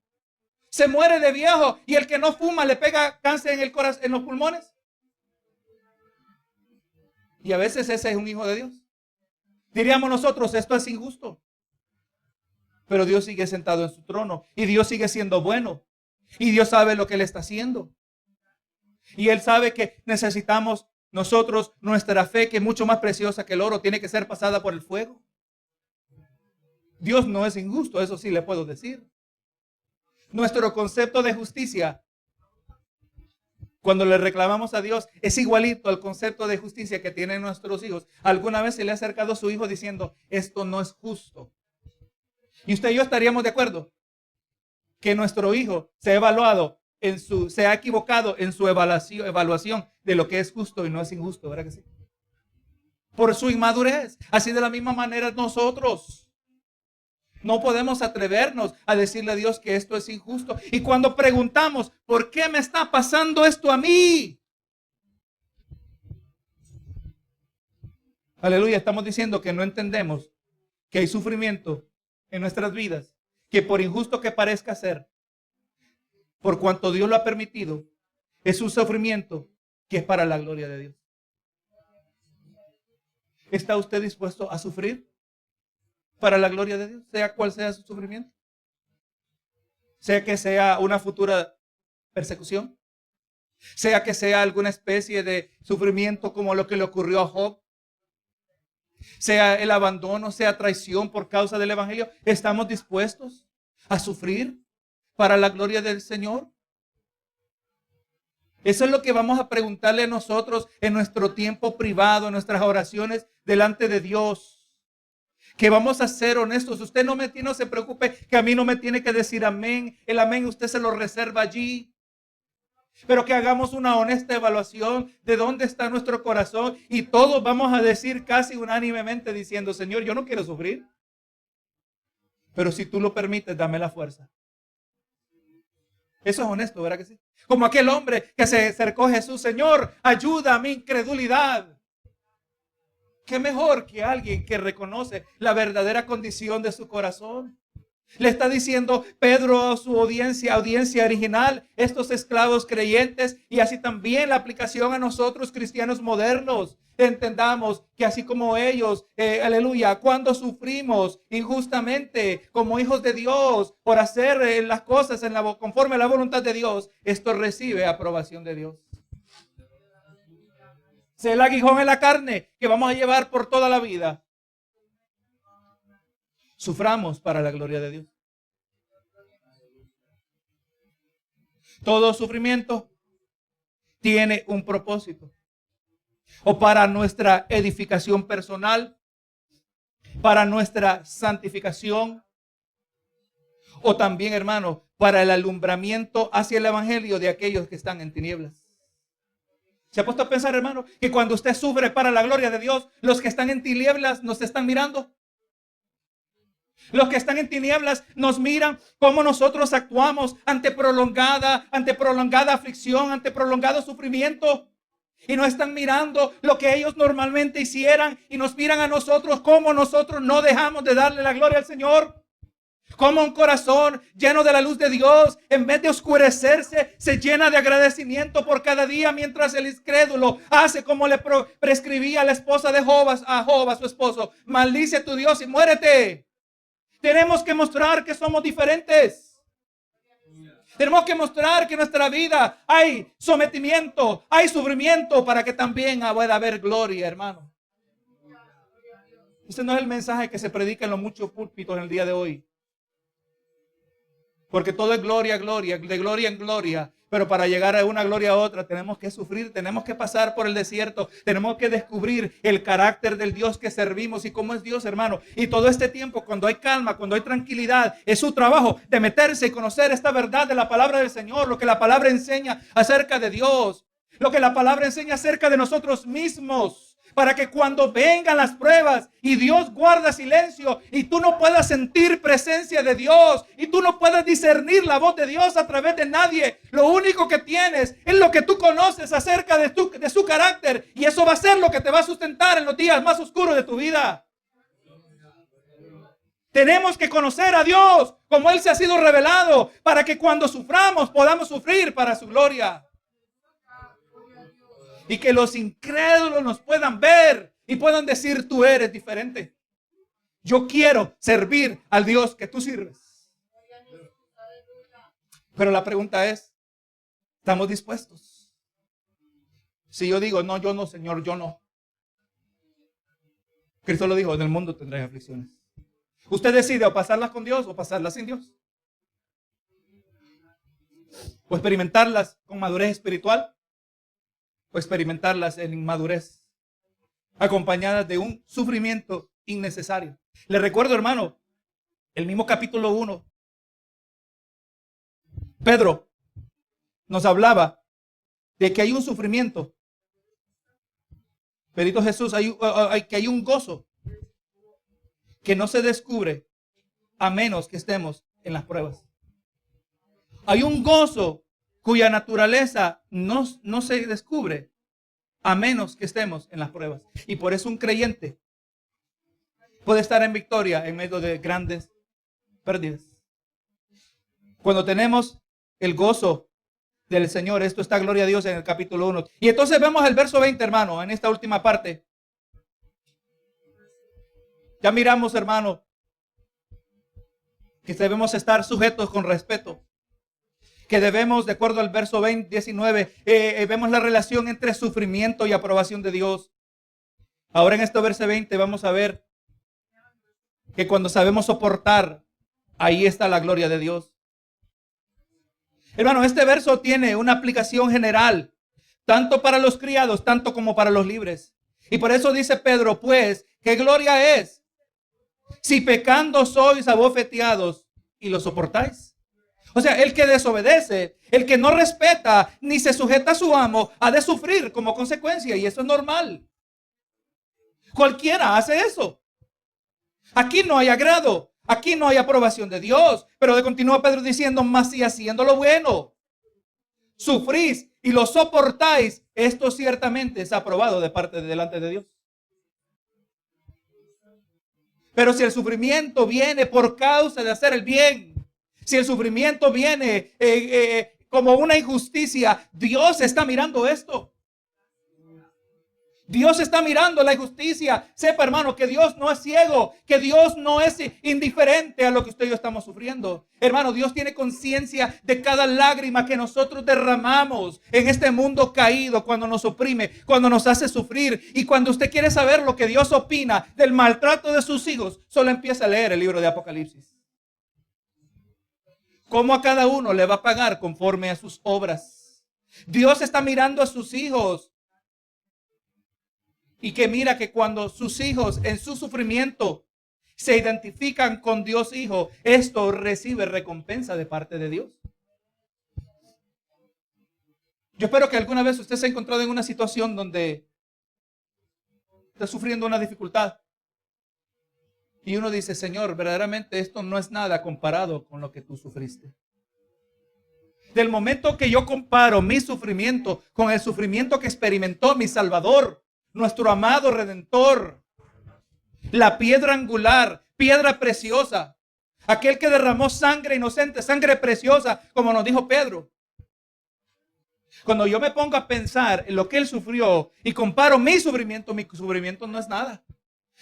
se muere de viejo y el que no fuma le pega cáncer en el corazón, en los pulmones. Y a veces ese es un hijo de Dios. Diríamos nosotros, esto es injusto. Pero Dios sigue sentado en su trono y Dios sigue siendo bueno. Y Dios sabe lo que Él está haciendo. Y Él sabe que necesitamos nosotros, nuestra fe, que es mucho más preciosa que el oro, tiene que ser pasada por el fuego. Dios no es injusto, eso sí le puedo decir. Nuestro concepto de justicia, cuando le reclamamos a Dios, es igualito al concepto de justicia que tienen nuestros hijos. ¿Alguna vez se le ha acercado a su hijo diciendo, esto no es justo? Y usted y yo estaríamos de acuerdo que nuestro hijo se ha equivocado en su evaluación de lo que es justo y no es injusto, ¿verdad que sí? Por su inmadurez. Así de la misma manera nosotros no podemos atrevernos a decirle a Dios que esto es injusto. Y cuando preguntamos, ¿por qué me está pasando esto a mí? Aleluya, estamos diciendo que no entendemos que hay sufrimiento en nuestras vidas, que por injusto que parezca ser, por cuanto Dios lo ha permitido, es un sufrimiento que es para la gloria de Dios. ¿Está usted dispuesto a sufrir para la gloria de Dios? Sea cual sea su sufrimiento. Sea que sea una futura persecución. Sea que sea alguna especie de sufrimiento como lo que le ocurrió a Job. Sea el abandono, sea traición por causa del evangelio. ¿Estamos dispuestos a sufrir para la gloria del Señor? Eso es lo que vamos a preguntarle a nosotros en nuestro tiempo privado, en nuestras oraciones delante de Dios. Que vamos a ser honestos. Usted no se preocupe que a mí no me tiene que decir amén. El amén usted se lo reserva allí. Pero que hagamos una honesta evaluación de dónde está nuestro corazón. Y todos vamos a decir casi unánimemente diciendo, Señor, yo no quiero sufrir. Pero si tú lo permites, dame la fuerza. Eso es honesto, ¿verdad que sí? Como aquel hombre que se acercó a Jesús, Señor, ayuda a mi incredulidad. ¿Qué mejor que alguien que reconoce la verdadera condición de su corazón? Le está diciendo Pedro a su audiencia original, estos esclavos creyentes, y así también la aplicación a nosotros cristianos modernos. Entendamos que así como ellos, aleluya, cuando sufrimos injustamente como hijos de Dios por hacer las cosas conforme a la voluntad de Dios, esto recibe aprobación de Dios. Es el aguijón en la carne que vamos a llevar por toda la vida. Suframos para la gloria de Dios. Todo sufrimiento tiene un propósito. O para nuestra edificación personal, para nuestra santificación, o también, hermano, para el alumbramiento hacia el evangelio de aquellos que están en tinieblas. ¿Se ha puesto a pensar, hermano, que cuando usted sufre para la gloria de Dios, los que están en tinieblas nos están mirando? Los que están en tinieblas nos miran cómo nosotros actuamos ante prolongada aflicción, ante prolongado sufrimiento. Y no están mirando lo que ellos normalmente hicieran y nos miran a nosotros cómo nosotros no dejamos de darle la gloria al Señor. Como un corazón lleno de la luz de Dios, en vez de oscurecerse, se llena de agradecimiento por cada día, mientras el incrédulo hace como le prescribía la esposa de Job a su esposo: maldice a tu Dios y muérete. Tenemos que mostrar que somos diferentes. Tenemos que mostrar que en nuestra vida hay sometimiento, hay sufrimiento, para que también pueda haber gloria, hermano. Ese no es el mensaje que se predica en los muchos púlpitos en el día de hoy. Porque todo es gloria, gloria, de gloria en gloria. Pero para llegar a una gloria a otra tenemos que sufrir, tenemos que pasar por el desierto, tenemos que descubrir el carácter del Dios que servimos y cómo es Dios, hermano. Y todo este tiempo, cuando hay calma, cuando hay tranquilidad, es su trabajo de meterse y conocer esta verdad de la palabra del Señor, lo que la palabra enseña acerca de Dios, lo que la palabra enseña acerca de nosotros mismos. Para que cuando vengan las pruebas y Dios guarda silencio y tú no puedas sentir presencia de Dios y tú no puedas discernir la voz de Dios a través de nadie, lo único que tienes es lo que tú conoces acerca de su carácter, y eso va a ser lo que te va a sustentar en los días más oscuros de tu vida. Tenemos que conocer a Dios como Él se ha sido revelado, para que cuando suframos podamos sufrir para su gloria. Y que los incrédulos nos puedan ver y puedan decir: tú eres diferente. Yo quiero servir al Dios que tú sirves. Pero la pregunta es, ¿estamos dispuestos? Si yo digo: no, yo no, Señor, yo no. Cristo lo dijo: en el mundo tendréis aflicciones. Usted decide o pasarlas con Dios o pasarlas sin Dios. O experimentarlas con madurez espiritual, o experimentarlas en inmadurez, acompañadas de un sufrimiento innecesario. Le recuerdo, hermano, el mismo capítulo 1, Pedro nos hablaba de que hay un sufrimiento. Bendito Jesús, que hay un gozo que no se descubre a menos que estemos en las pruebas. Hay un gozo cuya naturaleza no se descubre a menos que estemos en las pruebas. Y por eso un creyente puede estar en victoria en medio de grandes pérdidas. Cuando tenemos el gozo del Señor, esto está, gloria a Dios, en el capítulo 1. Y entonces vemos el verso 20, hermano, en esta última parte. Ya miramos, hermano, que debemos estar sujetos con respeto. Que debemos, de acuerdo al verso 19, vemos la relación entre sufrimiento y aprobación de Dios. Ahora en este verso 20 vamos a ver que cuando sabemos soportar, ahí está la gloria de Dios. Hermano, este verso tiene una aplicación general, tanto para los criados, tanto como para los libres. Y por eso dice Pedro: pues, ¿qué gloria es si pecando sois abofeteados y lo soportáis? O sea, el que desobedece, el que no respeta ni se sujeta a su amo, ha de sufrir como consecuencia, y eso es normal. Cualquiera hace eso. Aquí no hay agrado, aquí no hay aprobación de Dios. Pero continúa Pedro diciendo: mas si haciendo lo bueno sufrís y lo soportáis, esto ciertamente es aprobado de parte de delante de Dios. Pero si el sufrimiento viene por causa de hacer el bien, si el sufrimiento viene como una injusticia, Dios está mirando esto. Dios está mirando la injusticia. Sepa, hermano, que Dios no es ciego, que Dios no es indiferente a lo que usted y yo estamos sufriendo. Hermano, Dios tiene conciencia de cada lágrima que nosotros derramamos en este mundo caído, cuando nos oprime, cuando nos hace sufrir. Y cuando usted quiere saber lo que Dios opina del maltrato de sus hijos, solo empieza a leer el libro de Apocalipsis. Cómo a cada uno le va a pagar conforme a sus obras. Dios está mirando a sus hijos. Y que mira que cuando sus hijos en su sufrimiento se identifican con Dios Hijo, esto recibe recompensa de parte de Dios. Yo espero que alguna vez usted se ha encontrado en una situación donde está sufriendo una dificultad. Y uno dice: Señor, verdaderamente esto no es nada comparado con lo que tú sufriste. Del momento que yo comparo mi sufrimiento con el sufrimiento que experimentó mi Salvador, nuestro amado Redentor, la piedra angular, piedra preciosa, aquel que derramó sangre inocente, sangre preciosa, como nos dijo Pedro. Cuando yo me pongo a pensar en lo que Él sufrió y comparo mi sufrimiento no es nada.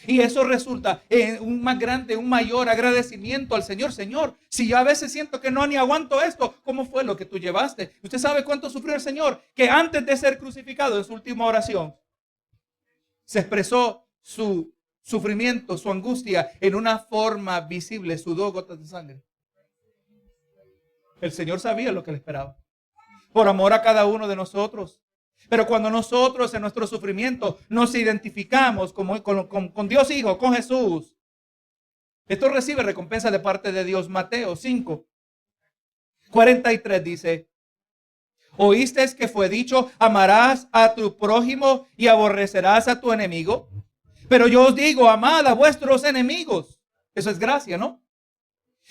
Y eso resulta en un más grande, un mayor agradecimiento al Señor. Señor, si yo a veces siento que no ni aguanto esto, ¿cómo fue lo que tú llevaste? ¿Usted sabe cuánto sufrió el Señor? Que antes de ser crucificado, en su última oración, se expresó su sufrimiento, su angustia en una forma visible, sudó gotas de sangre. El Señor sabía lo que le esperaba. Por amor a cada uno de nosotros. Pero cuando nosotros en nuestro sufrimiento nos identificamos con Dios Hijo, con Jesús, esto recibe recompensa de parte de Dios. Mateo 5:43 dice: ¿oíste que fue dicho, amarás a tu prójimo y aborrecerás a tu enemigo? Pero yo os digo, amad a vuestros enemigos. Eso es gracia, ¿no?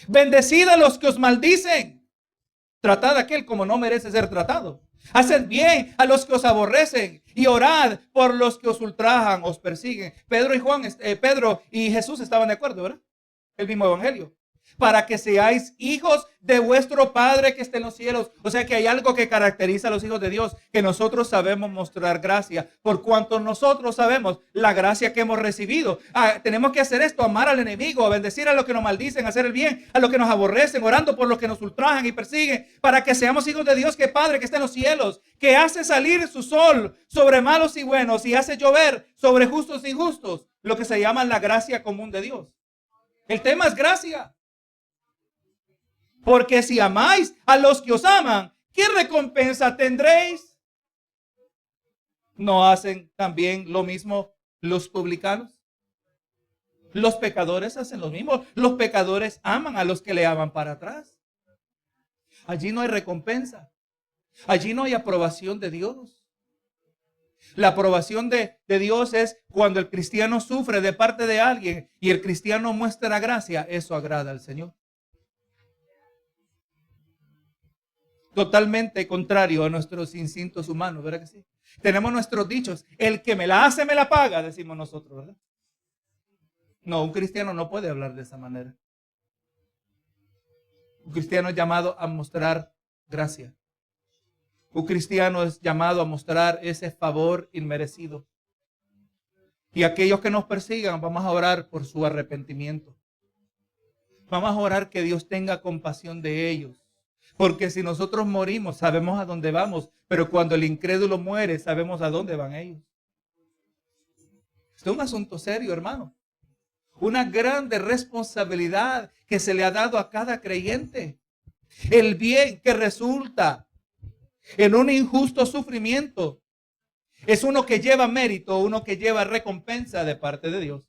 Bendecid a los que os maldicen. Tratad a aquel como no merece ser tratado. Haced bien a los que os aborrecen y orad por los que os ultrajan, os persiguen. Pedro y Jesús estaban de acuerdo, ¿verdad? El mismo evangelio. Para que seáis hijos de vuestro Padre que está en los cielos. O sea que hay algo que caracteriza a los hijos de Dios, que nosotros sabemos mostrar gracia. Por cuanto nosotros sabemos la gracia que hemos recibido. Tenemos que hacer esto, amar al enemigo, bendecir a los que nos maldicen, hacer el bien a los que nos aborrecen, orando por los que nos ultrajan y persiguen, para que seamos hijos de Dios, que Padre que está en los cielos, que hace salir su sol sobre malos y buenos y hace llover sobre justos e injustos. Lo que se llama la gracia común de Dios. El tema es gracia. Porque si amáis a los que os aman, ¿qué recompensa tendréis? ¿No hacen también lo mismo los publicanos? Los pecadores hacen lo mismo. Los pecadores aman a los que le aman para atrás. Allí no hay recompensa. Allí no hay aprobación de Dios. La aprobación de Dios es cuando el cristiano sufre de parte de alguien y el cristiano muestra gracia. Eso agrada al Señor. Totalmente contrario a nuestros instintos humanos, ¿verdad que sí? Tenemos nuestros dichos. El que me la hace, me la paga, decimos nosotros, ¿verdad? No, un cristiano no puede hablar de esa manera. Un cristiano es llamado a mostrar gracia. Un cristiano es llamado a mostrar ese favor inmerecido. Y aquellos que nos persigan, vamos a orar por su arrepentimiento. Vamos a orar que Dios tenga compasión de ellos. Porque si nosotros morimos, sabemos a dónde vamos. Pero cuando el incrédulo muere, sabemos a dónde van ellos. Esto es un asunto serio, hermano. Una grande responsabilidad que se le ha dado a cada creyente. El bien que resulta en un injusto sufrimiento es uno que lleva mérito, uno que lleva recompensa de parte de Dios.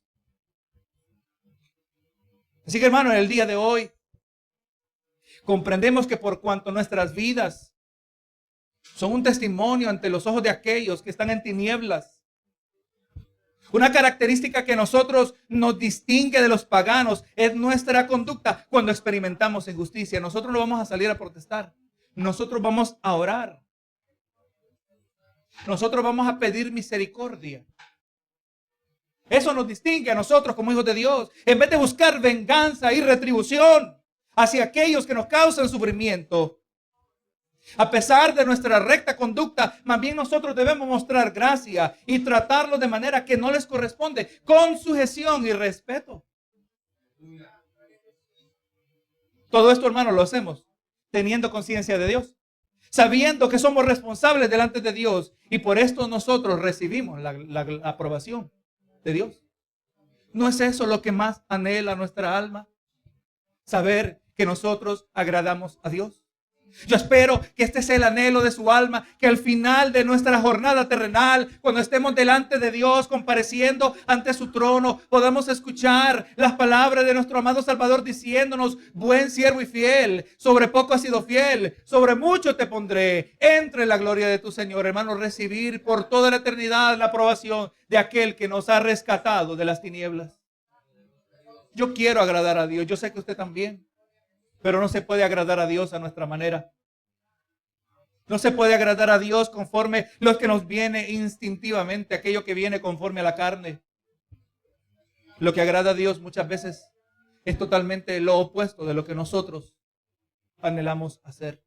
Así que, hermano, en el día de hoy comprendemos que por cuanto nuestras vidas son un testimonio ante los ojos de aquellos que están en tinieblas, una característica que nosotros nos distingue de los paganos es nuestra conducta cuando experimentamos injusticia. Nosotros no vamos a salir a protestar. Nosotros vamos a orar. Nosotros vamos a pedir misericordia. Eso nos distingue a nosotros como hijos de Dios. En vez de buscar venganza y retribución hacia aquellos que nos causan sufrimiento, a pesar de nuestra recta conducta, más bien nosotros debemos mostrar gracia y tratarlos de manera que no les corresponde, con sujeción y respeto. Todo esto, hermano, lo hacemos teniendo conciencia de Dios, sabiendo que somos responsables delante de Dios y por esto nosotros recibimos la aprobación de Dios. ¿No es eso lo que más anhela nuestra alma? Saber que nosotros agradamos a Dios. Yo espero que este sea el anhelo de su alma, que al final de nuestra jornada terrenal, cuando estemos delante de Dios, compareciendo ante su trono, podamos escuchar las palabras de nuestro amado Salvador diciéndonos: buen siervo y fiel, sobre poco has sido fiel, sobre mucho te pondré, entre en la gloria de tu Señor. Hermano, recibir por toda la eternidad la aprobación de aquel que nos ha rescatado de las tinieblas. Yo quiero agradar a Dios, yo sé que usted también. Pero no se puede agradar a Dios a nuestra manera. No se puede agradar a Dios conforme lo que nos viene instintivamente, aquello que viene conforme a la carne. Lo que agrada a Dios muchas veces es totalmente lo opuesto de lo que nosotros anhelamos hacer.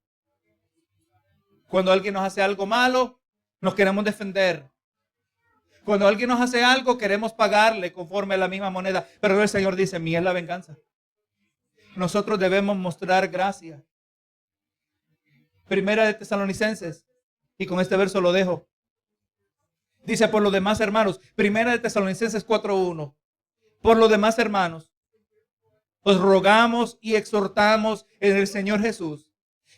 Cuando alguien nos hace algo malo, nos queremos defender. Cuando alguien nos hace algo, queremos pagarle conforme a la misma moneda. Pero el Señor dice: mía es la venganza. Nosotros debemos mostrar gracia. Primera de Tesalonicenses, y con este verso lo dejo. Dice: por lo demás, hermanos, Primera de Tesalonicenses 4:1. Por lo demás, hermanos, os rogamos y exhortamos en el Señor Jesús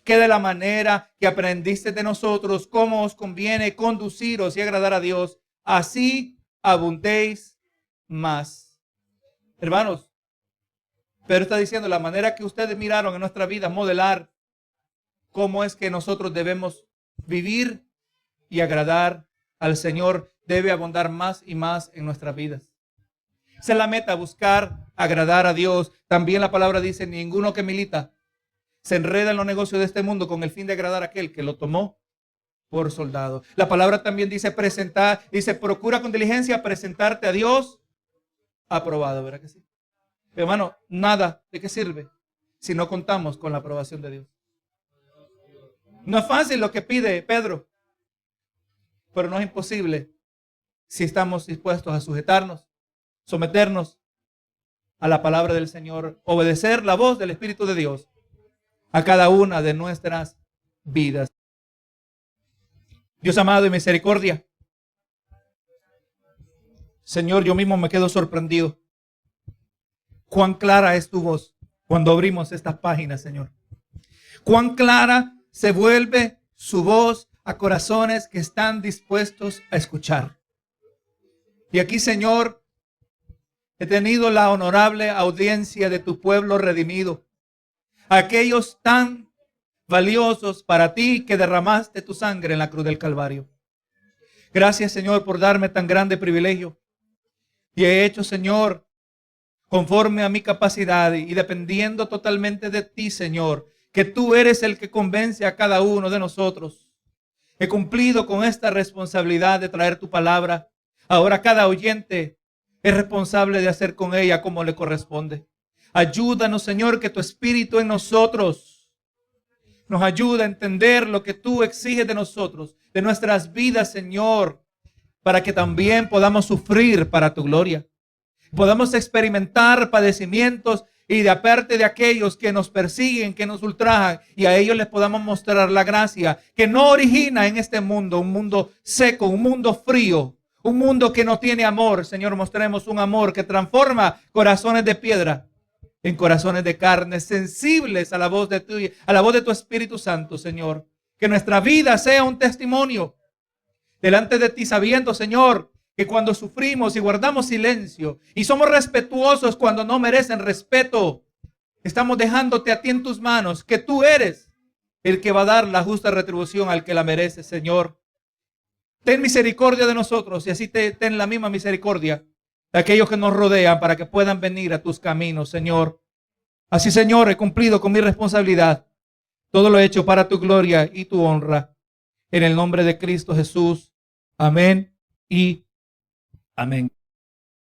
que de la manera que aprendiste de nosotros, cómo os conviene conduciros y agradar a Dios, así abundéis más. Hermanos, Pedro está diciendo, la manera que ustedes miraron en nuestra vida, modelar cómo es que nosotros debemos vivir y agradar al Señor, debe abundar más y más en nuestras vidas. Esa es la meta, buscar agradar a Dios. También la palabra dice, ninguno que milita se enreda en los negocios de este mundo con el fin de agradar a aquel que lo tomó por soldado. La palabra también dice procura con diligencia presentarte a Dios aprobado, ¿verdad que sí? Pero hermano, nada de qué sirve si no contamos con la aprobación de Dios. No es fácil lo que pide Pedro, pero no es imposible si estamos dispuestos a sujetarnos, someternos a la palabra del Señor, obedecer la voz del Espíritu de Dios a cada una de nuestras vidas. Dios amado y misericordia, Señor, yo mismo me quedo sorprendido. Cuán clara es tu voz cuando abrimos estas páginas, Señor. Cuán clara se vuelve su voz a corazones que están dispuestos a escuchar. Y aquí, Señor, he tenido la honorable audiencia de tu pueblo redimido. Aquellos tan valiosos para ti que derramaste tu sangre en la cruz del Calvario. Gracias, Señor, por darme tan grande privilegio. Y he hecho, Señor, conforme a mi capacidad y dependiendo totalmente de ti, Señor, que tú eres el que convence a cada uno de nosotros. He cumplido con esta responsabilidad de traer tu palabra. Ahora cada oyente es responsable de hacer con ella como le corresponde. Ayúdanos, Señor, que tu Espíritu en nosotros nos ayude a entender lo que tú exiges de nosotros, de nuestras vidas, Señor, para que también podamos sufrir para tu gloria. Podamos experimentar padecimientos y de aparte de aquellos que nos persiguen, que nos ultrajan, y a ellos les podamos mostrar la gracia que no origina en este mundo, un mundo seco, un mundo frío, un mundo que no tiene amor. Señor, mostremos un amor que transforma corazones de piedra en corazones de carne, sensibles a la voz de tu Espíritu Santo, Señor. Que nuestra vida sea un testimonio delante de ti, sabiendo, Señor, que cuando sufrimos y guardamos silencio y somos respetuosos cuando no merecen respeto, estamos dejándote a ti en tus manos, que tú eres el que va a dar la justa retribución al que la merece, Señor. Ten misericordia de nosotros y así ten la misma misericordia de aquellos que nos rodean para que puedan venir a tus caminos, Señor. Así, Señor, he cumplido con mi responsabilidad. Todo lo he hecho para tu gloria y tu honra. En el nombre de Cristo Jesús. Amén y amén.